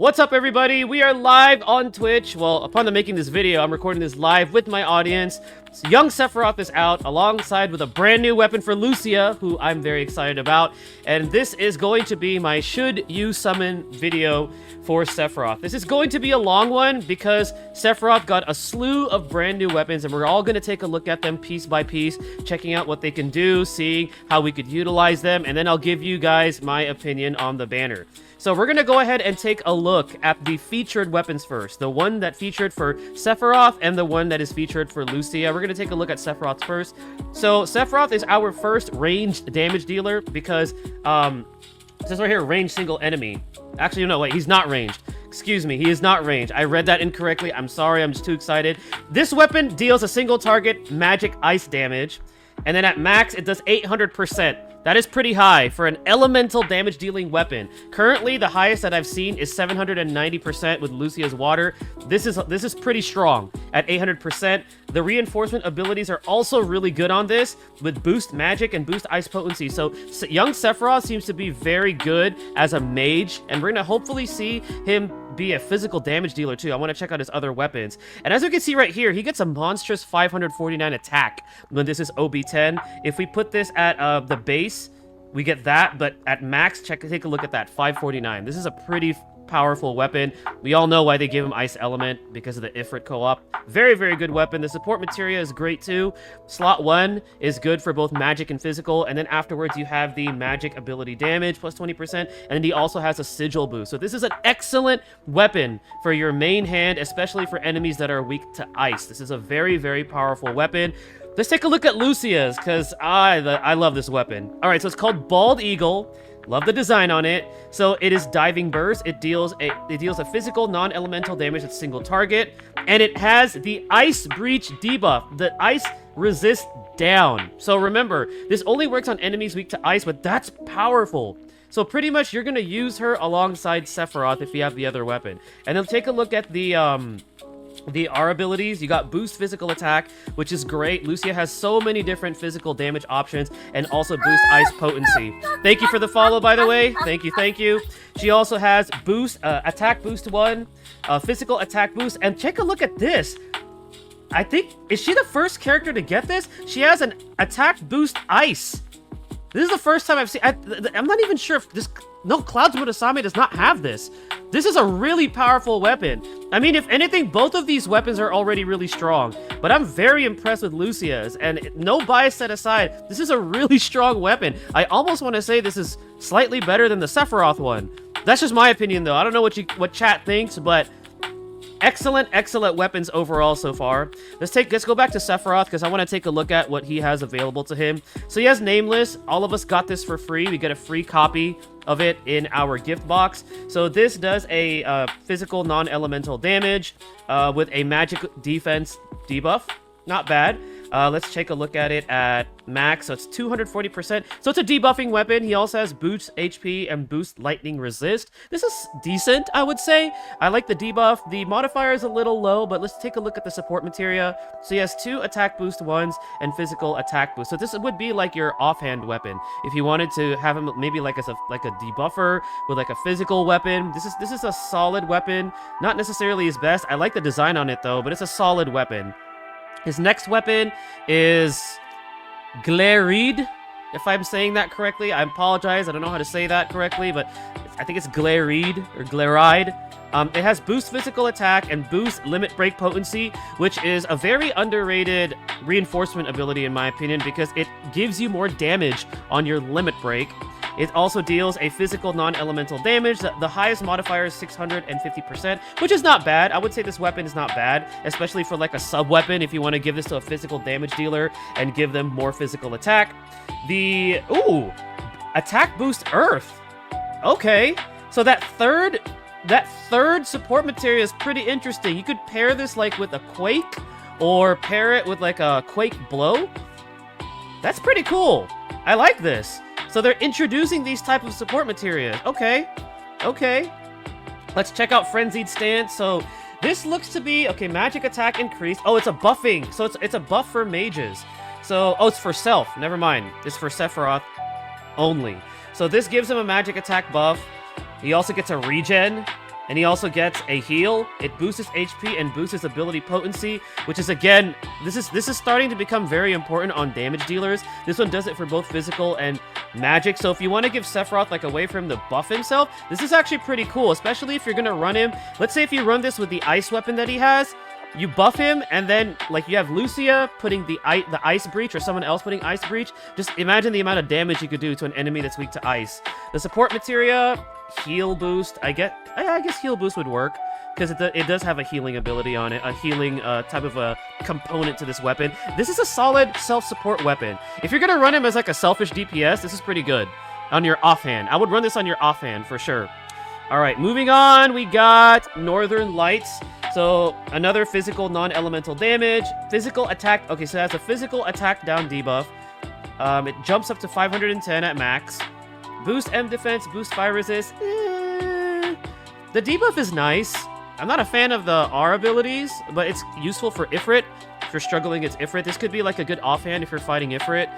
What's up, everybody? We are live on Twitch. Well, upon the making this video, I'm recording this live with my audience. So Young Sephiroth is out alongside with a brand new weapon for Lucia, who I'm very excited about. And this is going to be my Should You Summon video for Sephiroth. This is going to be a long one because Sephiroth got a slew of brand new weapons, and we're all going to take a look at them piece by piece, checking out what they can do, seeing how we could utilize them, and then I'll give you guys my opinion on the banner. So we're going to go ahead and take a look at the featured weapons first. The one that featured for Sephiroth and the one that is featured for Lucia. We're going to take a look at Sephiroth first. So Sephiroth is our first ranged damage dealer because, it says right here, ranged single enemy. Actually, no, wait, he's not ranged. Excuse me, he is not ranged. I read that incorrectly. I'm sorry, I'm just too excited. This weapon deals a single target magic ice damage. And then at max, it does 800%. That is pretty high for an elemental damage dealing weapon. Currently, the highest that I've seen is 790% with Lucia's water. This is pretty strong at 800%. The reinforcement abilities are also really good on this with boost magic and boost ice potency. So Young Sephiroth seems to be very good as a mage, and we're gonna hopefully see him be a physical damage dealer too. I want to check out his other weapons. And as we can see right here, he gets a monstrous 549 attack when this is OB10. If we put this at the base, we get that, but at max, take a look at that, 549. This is a pretty powerful weapon. We all know why they give him Ice Element, because of the Ifrit co-op. Very, very good weapon. The support materia is great too. Slot 1 is good for both magic and physical, and then afterwards you have the magic ability damage plus 20%, and then he also has a sigil boost. So this is an excellent weapon for your main hand, especially for enemies that are weak to ice. This is a very, very powerful weapon. Let's take a look at Lucia's, because I love this weapon. All right, so it's called Bald Eagle. Love the design on it. So it is Diving Burst. It deals a physical non-elemental damage at single target, and it has the Ice Breach debuff. The ice resist down. So remember, this only works on enemies weak to ice, but that's powerful. So pretty much you're gonna use her alongside Sephiroth if you have the other weapon. And then take a look at the R abilities. You got boost physical attack, which is great. Lucia has so many different physical damage options, and also boost ice potency. Thank you for the follow, by the way. Thank you, thank you. She also has boost attack boost 1, physical attack boost, and take a look at this. I think, is she the first character to get this? She has an attack boost ice. This is the first time I've seen. I'm not even sure if this. No, Cloud's Murasame does not have this. This is a really powerful weapon. I mean, if anything, both of these weapons are already really strong. But I'm very impressed with Lucia's, and no bias set aside, this is a really strong weapon. I almost want to say this is slightly better than the Sephiroth one. That's just my opinion, though. I don't know what chat thinks, but excellent weapons overall so far. Let's go back to Sephiroth, because I want to take a look at what he has available to him. So he has Nameless. All of us got this for free. We get a free copy of it in our gift box. So this does a physical non-elemental damage with a magic defense debuff. Not bad. Let's take a look at it at max. So it's 240%. So it's a debuffing weapon. He also has boost HP and boost lightning resist. This is decent, I would say. I like the debuff. The modifier is a little low, but let's take a look at the support materia. So he has 2 attack boost 1s and physical attack boost. So this would be like your offhand weapon. If you wanted to have him maybe like a debuffer with like a physical weapon. This is a solid weapon. Not necessarily his best. I like the design on it though, but it's a solid weapon. His next weapon is Glareed, if I'm saying that correctly. I apologize, I don't know how to say that correctly, but I think it's Glareed or Glareide. It has boost physical attack and boost limit break potency, which is a very underrated reinforcement ability in my opinion, because it gives you more damage on your limit break. It also deals a physical non-elemental damage. The highest modifier is 650%, which is not bad. I would say this weapon is not bad, especially for like a sub-weapon if you want to give this to a physical damage dealer and give them more physical attack. Attack boost Earth. Okay, so that third support materia is pretty interesting. You could pair this like with a Quake, or pair it with like a Quake Blow. That's pretty cool. I like this. So they're introducing these type of support materia. Okay. Let's check out Frenzied Stance. So this looks to be, okay, magic attack increased. Oh, it's a buffing. So it's a buff for mages. So, oh, it's for self. Never mind. It's for Sephiroth only. So this gives him a magic attack buff. He also gets a regen. And he also gets a heal. It boosts his HP and boosts his ability potency, which is, again, this is starting to become very important on damage dealers. This one does it for both physical and magic. So if you want to give Sephiroth like a way for him to buff himself, this is actually pretty cool, especially if you're going to run him. Let's say if you run this with the ice weapon that he has, you buff him, and then, like, you have Lucia putting the ice breach, or someone else putting ice breach. Just imagine the amount of damage you could do to an enemy that's weak to ice. The support materia, heal boost. I guess heal boost would work, because it does have a healing ability on it, a healing type of a component to this weapon. This is a solid self-support weapon. If you're gonna run him as like a selfish DPS, this is pretty good on your offhand. I would run this on your offhand for sure. All right, moving on, we got Northern Lights. So, another physical non-elemental damage. Physical attack. Okay, so it has a physical attack down debuff. It jumps up to 510 at max. Boost M defense, boost fire resist. The debuff is nice. I'm not a fan of the R abilities, but it's useful for Ifrit. If you're struggling against Ifrit, this could be like a good offhand if you're fighting Ifrit.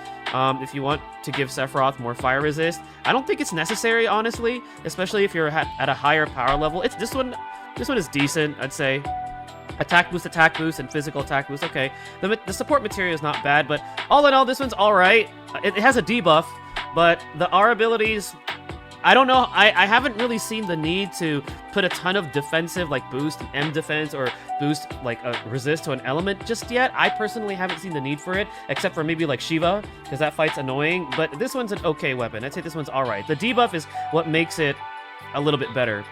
If you want to give Sephiroth more fire resist. I don't think it's necessary, honestly, especially if you're at a higher power level. This one is decent, I'd say. Attack boost, and physical attack boost. Okay, the support material is not bad, but all in all, this one's alright. It has a debuff, but the R abilities, I don't know. I haven't really seen the need to put a ton of defensive, like boost M defense or boost like a resist to an element just yet. I personally haven't seen the need for it, except for maybe like Shiva, because that fight's annoying. But this one's an okay weapon. I'd say this one's alright. The debuff is what makes it a little bit better.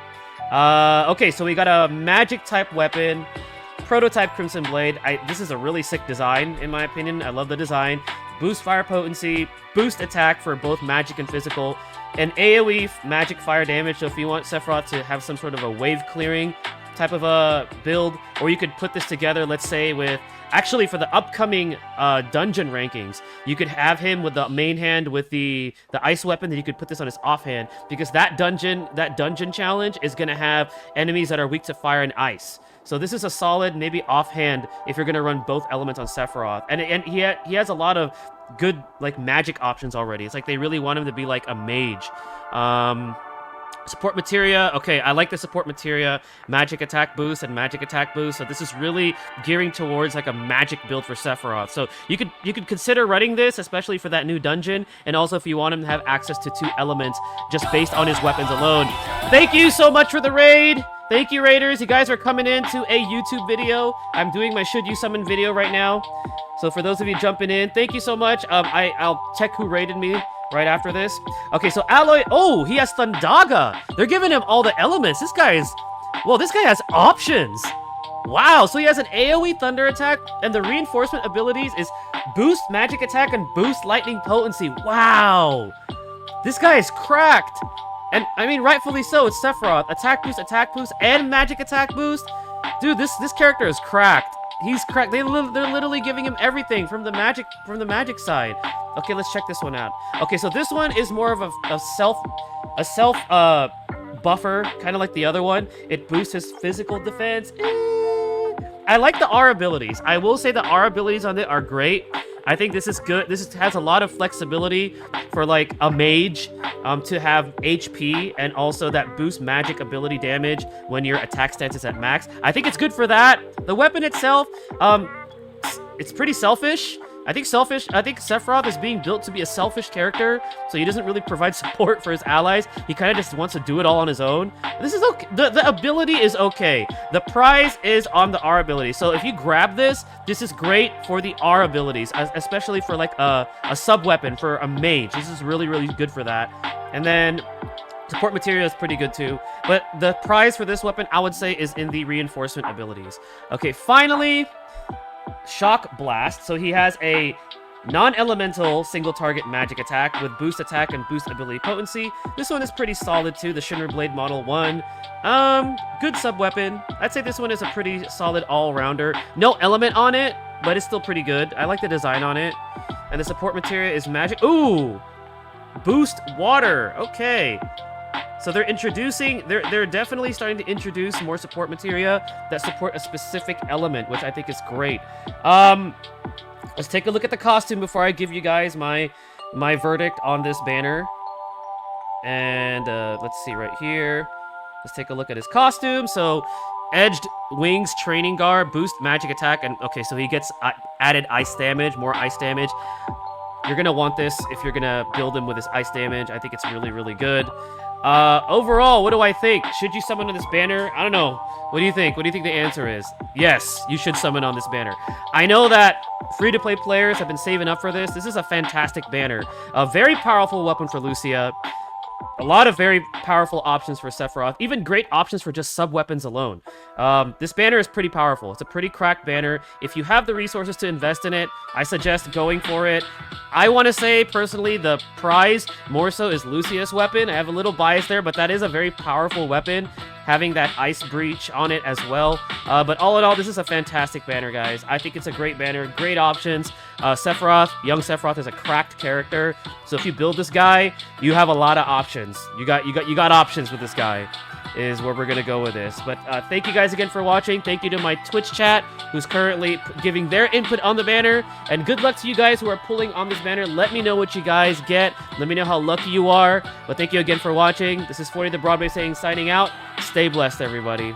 Okay, so we got a magic type weapon, prototype Crimson Blade. This is a really sick design, in my opinion. I love the design. Boost fire potency, boost attack for both magic and physical, and AoE magic fire damage. So if you want Sephiroth to have some sort of a wave clearing type of a build, or you could put this together, let's say with, actually for the upcoming dungeon rankings, you could have him with the main hand with the ice weapon, then you could put this on his offhand, because that dungeon challenge is going to have enemies that are weak to fire and ice. So this is a solid, maybe offhand, if you're going to run both elements on Sephiroth. And he has a lot of good, like, magic options already. It's like they really want him to be like a mage. Support materia. Okay, I like the support materia. Magic attack boost and magic attack boost. So this is really gearing towards like a magic build for Sephiroth. So you could consider running this, especially for that new dungeon, and also if you want him to have access to 2 elements just based on his weapons alone. Thank you so much for the raid. Thank you, Raiders. You guys are coming into a YouTube video. I'm doing my Should You Summon video right now. So for those of you jumping in, thank you so much. I'll check who raided me right after this. Okay, so Alloy... Oh, he has Thundaga. They're giving him all the elements. This guy has options. Wow, so he has an AoE thunder attack, and the reinforcement abilities is boost magic attack and boost lightning potency. Wow. This guy is cracked. And, I mean, rightfully so. It's Sephiroth. Attack boost, and magic attack boost. Dude, this character is cracked. He's cracked. They're literally giving him everything from the magic side. Okay, let's check this one out. Okay, so this one is more of a self buffer, kind of like the other one. It boosts his physical defense. I like the R abilities. I will say the R abilities on it are great. I think this is good. Has a lot of flexibility for like a mage to have HP and also that boost magic ability damage when your attack stance is at max. I think it's good for that. The weapon itself, it's pretty selfish. I think Sephiroth is being built to be a selfish character, so he doesn't really provide support for his allies. He kind of just wants to do it all on his own. This is okay. The ability is okay. The prize is on the R ability. So if you grab this is great for the R abilities, especially for like a sub-weapon for a mage. This is really, really good for that. And then support material is pretty good too. But the prize for this weapon, I would say, is in the reinforcement abilities. Okay, finally... Shock Blast. So he has a non-elemental single target magic attack with boost attack and boost ability potency. This one is pretty solid too, the Shimmer Blade Model 1. Good sub-weapon. I'd say this one is a pretty solid all-rounder. No element on it, but it's still pretty good. I like the design on it. And the support material is magic. Ooh! Boost water. Okay. So they're definitely starting to introduce more support materia that support a specific element, which I think is great. Let's take a look at the costume before I give you guys my verdict on this banner. And let's see right here. Let's take a look at his costume. So, edged wings, training garb, boost magic attack, and okay, so he gets added ice damage, more ice damage. You're gonna want this if you're gonna build him with his ice damage. I think it's really, really good. Overall, what do I think? Should you summon on this banner? I don't know. What do you think? What do you think the answer is? Yes, you should summon on this banner. I know that free-to-play players have been saving up for this. This is a fantastic banner. A very powerful weapon for Lucia. A lot of very powerful options for Sephiroth. Even great options for just sub-weapons alone. This banner is pretty powerful. It's a pretty cracked banner. If you have the resources to invest in it, I suggest going for it. I want to say, personally, the prize more so is Lucia's weapon. I have a little bias there, but that is a very powerful weapon, having that ice breach on it as well. But all in all, this is a fantastic banner, guys. I think it's a great banner, great options. Sephiroth, Young Sephiroth is a cracked character, so if you build this guy, you have a lot of options. You got options with this guy, is where we're gonna go with this. But thank you guys again for watching. Thank you to my Twitch chat, who's currently giving their input on the banner, and good luck to you guys who are pulling on this banner. Let me know what you guys get. Let me know how lucky you are. But thank you again for watching. This is 40 the Broadway saying, signing out. Stay blessed, everybody.